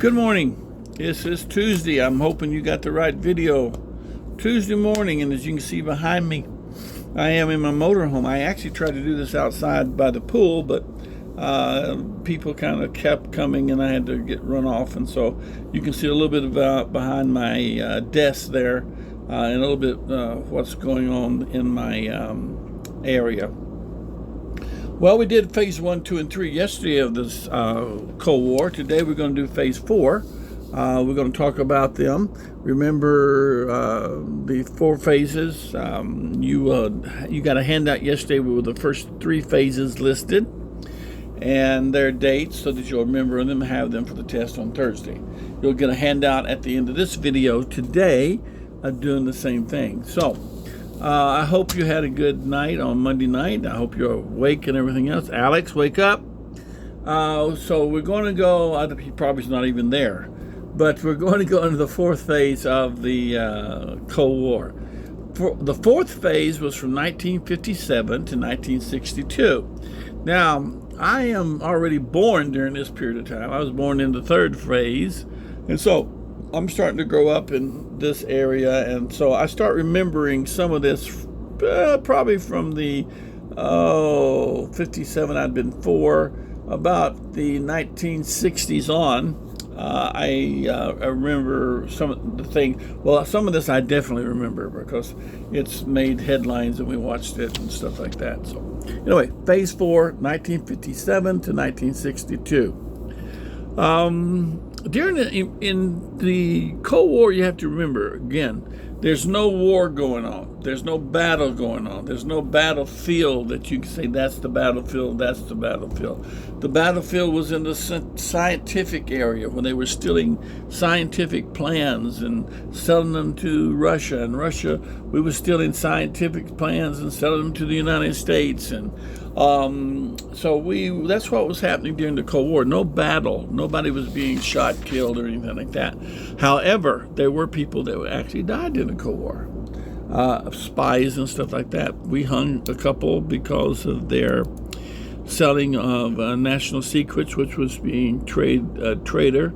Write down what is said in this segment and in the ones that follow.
Good morning. This is Tuesday. I'm hoping you got the right video. Tuesday morning, and as you can see behind me, I am in my motorhome. I actually tried to do this outside by the pool, but people kind of kept coming and I had to run off. And so you can see a little bit about behind my desk there and a little bit what's going on in my area. Well, we did phase 1, 2, and 3 yesterday of this Cold War. Today we're going to do phase 4. We're going to talk about them. Remember the 4 phases. You got a handout yesterday with the first 3 phases listed and their dates so that you'll remember them and have them for the test on Thursday. You'll get a handout at the end of this video today doing the same thing. So I hope you had a good night on Monday night. I hope you're awake and everything else. Alex, wake up. So we're going to go, he probably is not even there, but we're going to go into the 4th phase of the Cold War. The 4th phase was from 1957 to 1962. Now, I am already born during this period of time. I was born in the 3rd phase, and so I'm starting to grow up in this area, and so I start remembering some of this probably from the 57. I'd been 4, about the 1960s on. I remember some of the things. Well, some of this I definitely remember because it's made headlines and we watched it and stuff like that. So anyway, phase 4, 1957 to 1962. In the Cold War, you have to remember, again, there's no war going on. There's no battle going on. There's no battlefield that you can say that's the battlefield, that's the battlefield. The battlefield was in the scientific area when they were stealing scientific plans and selling them to Russia. And Russia, we were stealing scientific plans and selling them to the United States. And so that's what was happening during the Cold War. No battle. Nobody was being shot, killed, or anything like that. However, there were people that actually died in the Cold War. Spies and stuff like that. We hung a couple because of their selling of national secrets, which was being traitor.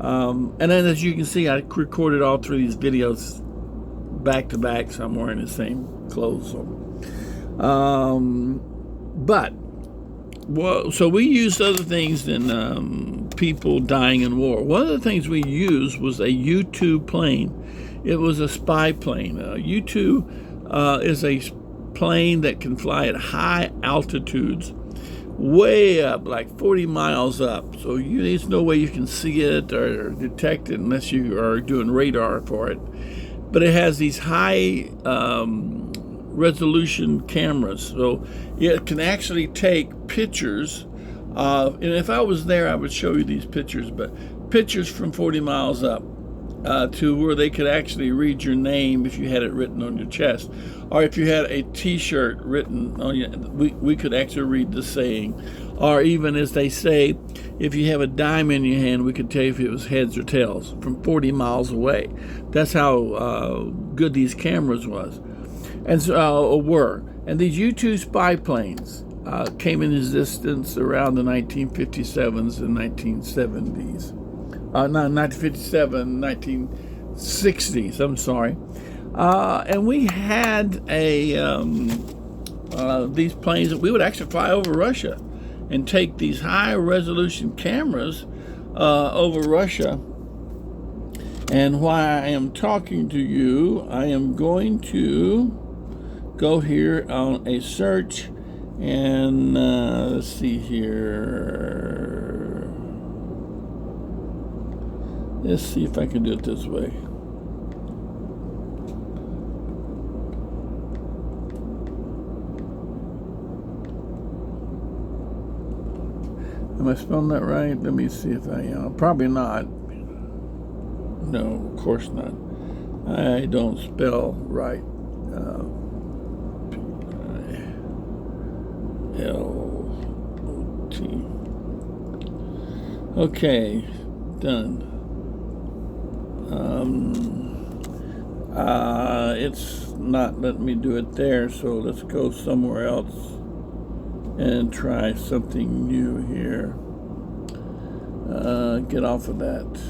And then, as you can see, I recorded all 3 of these videos back to back, so I'm wearing the same clothes. So we used other things than people dying in war. One of the things we used was a U-2 plane. It was a spy plane. U-2 is a plane that can fly at high altitudes, way up, like 40 miles up. So there's no way you can see it or detect it unless you are doing radar for it. But it has these high resolution cameras, so it can actually take pictures and if I was there I would show you these pictures, but pictures from 40 miles up to where they could actually read your name if you had it written on your chest, or if you had a t-shirt written on you, we could actually read the saying, or even, as they say, if you have a dime in your hand, we could tell you if it was heads or tails from 40 miles away. That's how good these cameras was. And were. And these U-2 spy planes came in existence around the 1957s and 1970s. 1957, 1960s, I'm sorry. And we had these planes that we would actually fly over Russia and take these high-resolution cameras over Russia. And while I am talking to you, I am going to go here on a search and let's see here. Let's see if I can do it this way. Am I spelling that right? Let me see if I am. Probably not. No, of course not. I don't spell right. P-I-L-O-T. Okay, done. It's not letting me do it there, so let's go somewhere else and try something new here. Get off of that.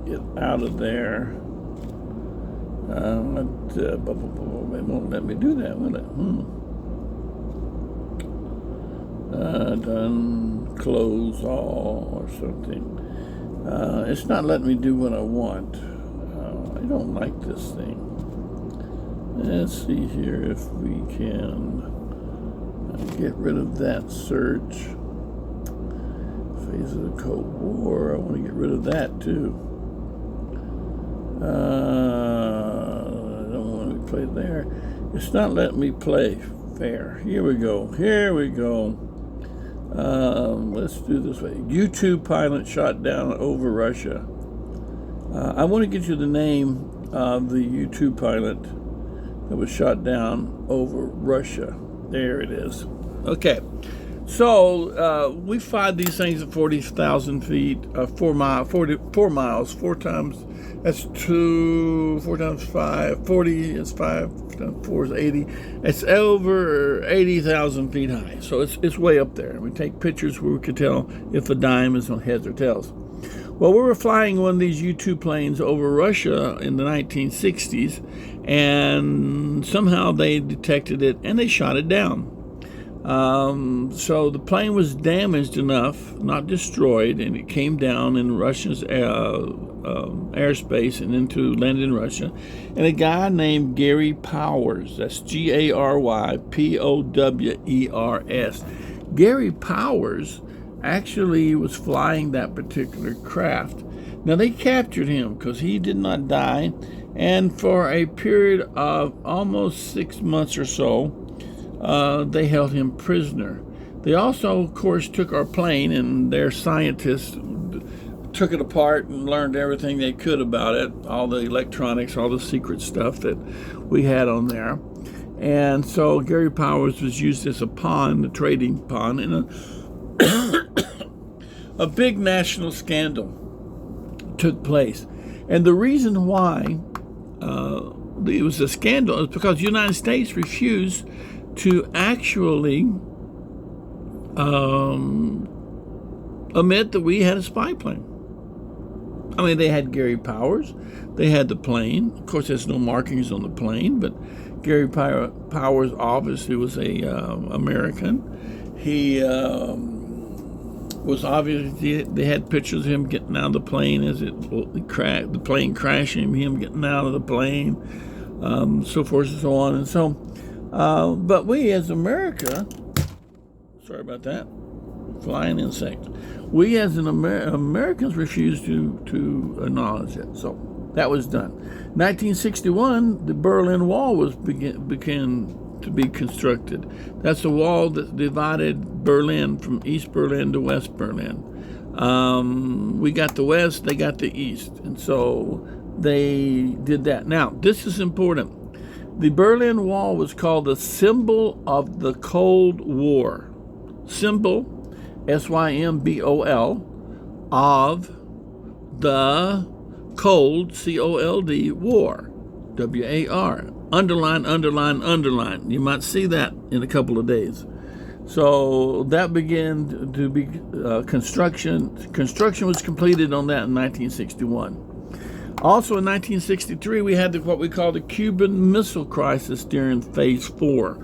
Get out of there. It won't let me do that, will it? Done. Close all or something. It's not letting me do what I want. I don't like this thing. Let's see here if we can get rid of that search. Phase of the Cold War. I want to get rid of that too. I don't want to play there. It's not letting me play fair. Here we go. Here we go. Let's do this way. U-2 pilot shot down over Russia. I want to get you the name of the U-2 pilot that was shot down over Russia. There it is. Okay. So we fired these things at 40,000 feet, 4 miles, 4 times. That's 4 times 5, 40 is 5 times 4 is 80. It's over 80,000 feet high. So it's way up there. We take pictures where we could tell if a dime is on heads or tails. Well, we were flying one of these U-2 planes over Russia in the 1960s, and somehow they detected it and they shot it down. So the plane was damaged enough, not destroyed, and it came down in Russia's airspace and landed in Russia. And a guy named Gary Powers, that's Garypowers, Gary Powers actually was flying that particular craft. Now they captured him because he did not die, and for a period of almost 6 months or so, they held him prisoner. They also, of course, took our plane, and their scientists took it apart and learned everything they could about it, all the electronics, all the secret stuff that we had on there. And so Gary Powers was used as a pawn, a trading pawn, in a big national scandal took place. And the reason why it was a scandal is because the United States refused to actually admit that we had a spy plane. I mean, they had Gary Powers, they had the plane. Of course, there's no markings on the plane, but Gary Powers obviously was a American. He was obviously, they had pictures of him getting out of the plane as the plane crashing, him getting out of the plane, so forth and so on. And so, but we as America, sorry about that, flying insect, we as Americans refused to acknowledge it. So that was done. 1961, the Berlin Wall began to be constructed. That's the wall that divided Berlin from East Berlin to West Berlin. We got the West, they got the East, and so they did that. Now, this is important. The Berlin Wall was called the symbol of the Cold War. Symbol, S-Y-M-B-O-L, of the cold, C-O-L-D, war, W-A-R. Underline, underline, underline. You might see that in a couple of days. So that began to be construction. Construction was completed on that in 1961. Also in 1963, we had what we call the Cuban Missile Crisis during Phase 4.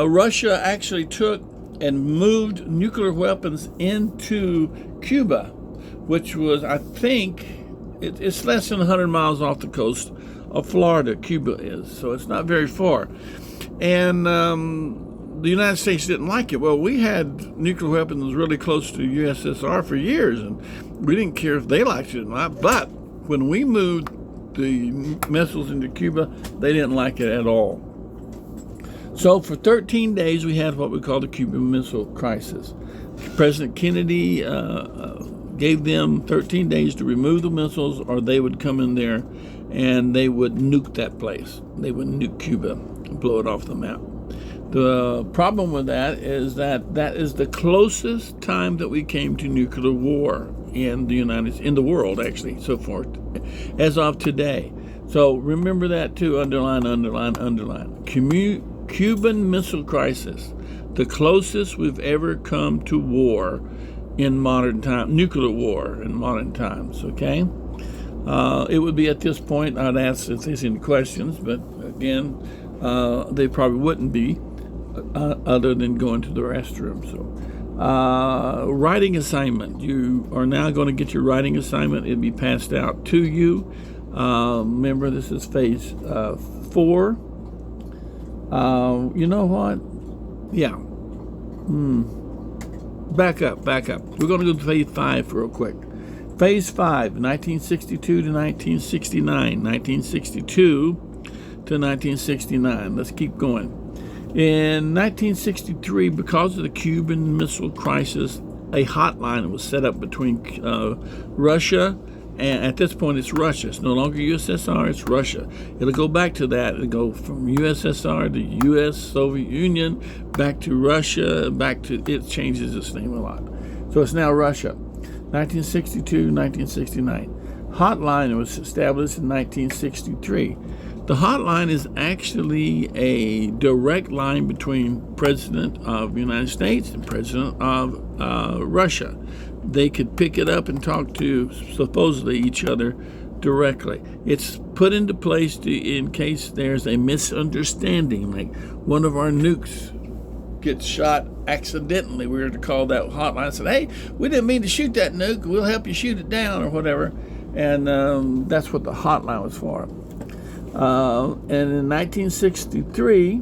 Russia actually took and moved nuclear weapons into Cuba, which was, I think, it's less than 100 miles off the coast of Florida, Cuba is, so it's not very far. And the United States didn't like it. Well, we had nuclear weapons really close to USSR for years, and we didn't care if they liked it or not. But when we moved the missiles into Cuba, they didn't like it at all. So for 13 days, we had what we call the Cuban Missile Crisis. President Kennedy gave them 13 days to remove the missiles, or they would come in there and they would nuke that place. They would nuke Cuba and blow it off the map. The problem with that is that is the closest time that we came to nuclear war in the world, actually, so forth, as of today. So remember that too. Underline, underline, underline. Cuban Missile Crisis, the closest we've ever come to war in modern time, nuclear war in modern times, okay? It would be at this point, I'd ask if there's any questions, but again, they probably wouldn't be other than going to the restroom. So, writing assignment. You are now going to get your writing assignment. It'll be passed out to you. Remember, this is phase 4. You know what? Yeah. Back up. We're going to go to phase 5 real quick. Phase 5, 1962 to 1969, 1962 to 1969. Let's keep going. In 1963, because of the Cuban Missile Crisis, a hotline was set up between Russia, and at this point it's Russia. It's no longer USSR, it's Russia. It'll go back to that. It'll go from USSR to US, Soviet Union, back to Russia, it changes its name a lot. So it's now Russia. 1962, 1969. Hotline was established in 1963. The hotline is actually a direct line between President of the United States and President of Russia. They could pick it up and talk to supposedly each other directly. It's put into place in case there's a misunderstanding, like one of our nukes gets shot accidentally. We were to call that hotline and say, hey, we didn't mean to shoot that nuke. We'll help you shoot it down or whatever. And that's what the hotline was for. And in 1963,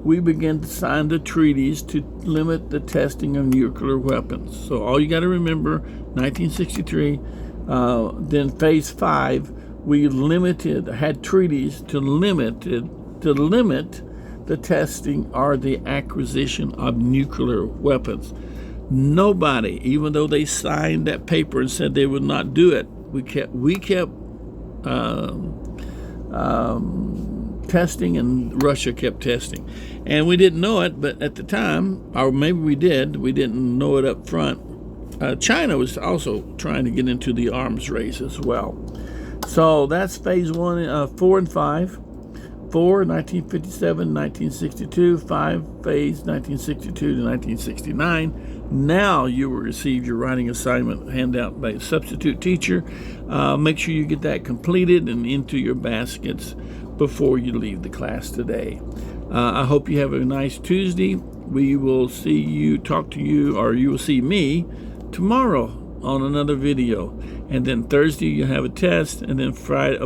we began to sign the treaties to limit the testing of nuclear weapons. So all you got to remember, 1963, then phase 5, we had treaties to limit the testing or the acquisition of nuclear weapons. Nobody, even though they signed that paper and said they would not do it, we kept testing, and Russia kept testing. And we didn't know it, but at the time, or maybe we didn't know it up front, China was also trying to get into the arms race as well. So that's phase 1, 4 and 5. 4, 1957, 1962, 5, phase 1962 to 1969. Now you will receive your writing assignment handout by a substitute teacher. Make sure you get that completed and into your baskets before you leave the class today. I hope you have a nice Tuesday. We will talk to you, or you will see me tomorrow on another video. And then Thursday you have a test, and then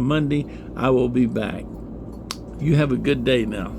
Monday I will be back. You have a good day now.